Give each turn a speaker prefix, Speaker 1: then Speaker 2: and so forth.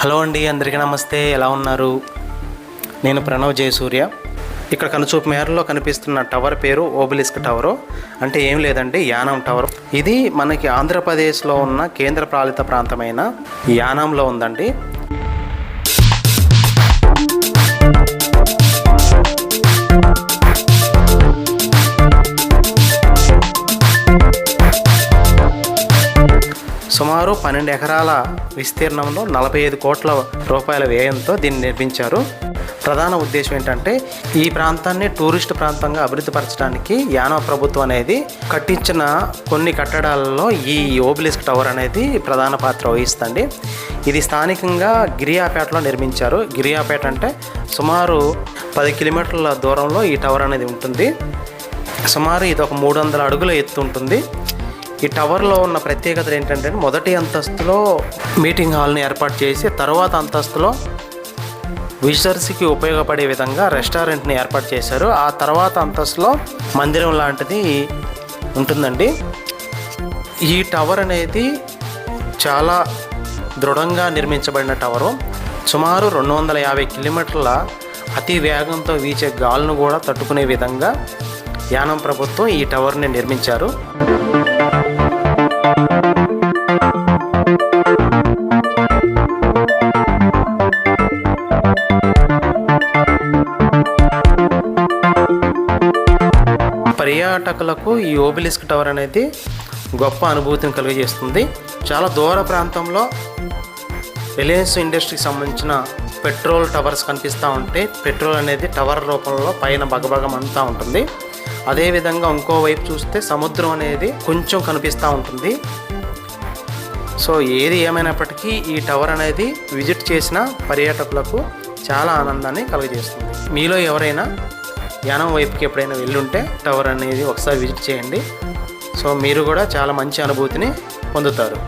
Speaker 1: Hello అండి, అందరికీ నమస్తే. ఎలా ఉన్నారు? నేను ప్రణవ్ జయసూర్య. ఇక్కడ కనుచూపు మేరలో కనిపిస్తున్న టవర్ పేరు ఓబెలిస్క్ టవరు. అంటే ఏం లేదండి, యానాం టవర్. ఇది మనకి ఆంధ్రప్రదేశ్లో ఉన్న కేంద్ర పాలిత ప్రాంతమైన యానాంలో ఉందండి. సుమారు 12 ఎకరాల విస్తీర్ణంలో 45 కోట్ల రూపాయల వ్యయంతో దీన్ని నిర్మించారు. ప్రధాన ఉద్దేశం ఏంటంటే ఈ ప్రాంతాన్ని టూరిస్ట్ ప్రాంతంగా అభివృద్ధిపరచడానికి యానాం ప్రభుత్వం అనేది కట్టించిన కొన్ని కట్టడాలలో ఈ ఓబెలిస్క్ టవర్ అనేది ప్రధాన పాత్ర వహిస్తుంది. ఇది స్థానికంగా గిరియాపేటలో నిర్మించారు. గిరియాపేట అంటే సుమారు 10 కిలోమీటర్ల దూరంలో ఈ టవర్ అనేది ఉంటుంది. సుమారు ఇది ఒక 300 అడుగుల ఎత్తు ఉంటుంది. ఈ టవర్లో ఉన్న ప్రత్యేకత ఏంటంటే మొదటి అంతస్తులో మీటింగ్ హాల్ని ఏర్పాటు చేసి తర్వాత అంతస్తులో విజిటర్స్కి ఉపయోగపడే విధంగా రెస్టారెంట్ని ఏర్పాటు చేశారు. ఆ తర్వాత అంతస్తులో మందిరం లాంటిది ఉంటుందండి. ఈ టవర్ అనేది చాలా దృఢంగా నిర్మించబడిన టవరు. సుమారు 250 కిలోమీటర్ల అతి వేగంతో వీచే గాలును కూడా తట్టుకునే విధంగా యానాం ప్రభుత్వం ఈ టవర్ని నిర్మించారు. పర్యాటకులకు ఈ ఓబెలిస్క్ టవర్ అనేది గొప్ప అనుభూతిని కలిగజేస్తుంది. చాలా దూర ప్రాంతంలో రిలయన్స్ ఇండస్ట్రీకి సంబంధించిన పెట్రోల్ టవర్స్ కనిపిస్తూ ఉంటే పెట్రోల్ అనేది టవర్ రూపంలో పైన బగబగమంతా ఉంటుంది. అదేవిధంగా ఇంకోవైపు చూస్తే సముద్రం అనేది కొంచెం కనిపిస్తూ ఉంటుంది. సో ఏది ఏమైనప్పటికీ ఈ టవర్ అనేది విజిట్ చేసిన పర్యాటకులకు చాలా ఆనందాన్ని కలుగజేస్తుంది. మీలో ఎవరైనా యానాం వైపుకి ఎప్పుడైనా వెళ్ళుంటే టవర్ అనేది ఒకసారి విజిట్ చేయండి. సో మీరు కూడా చాలా మంచి అనుభూతిని పొందుతారు.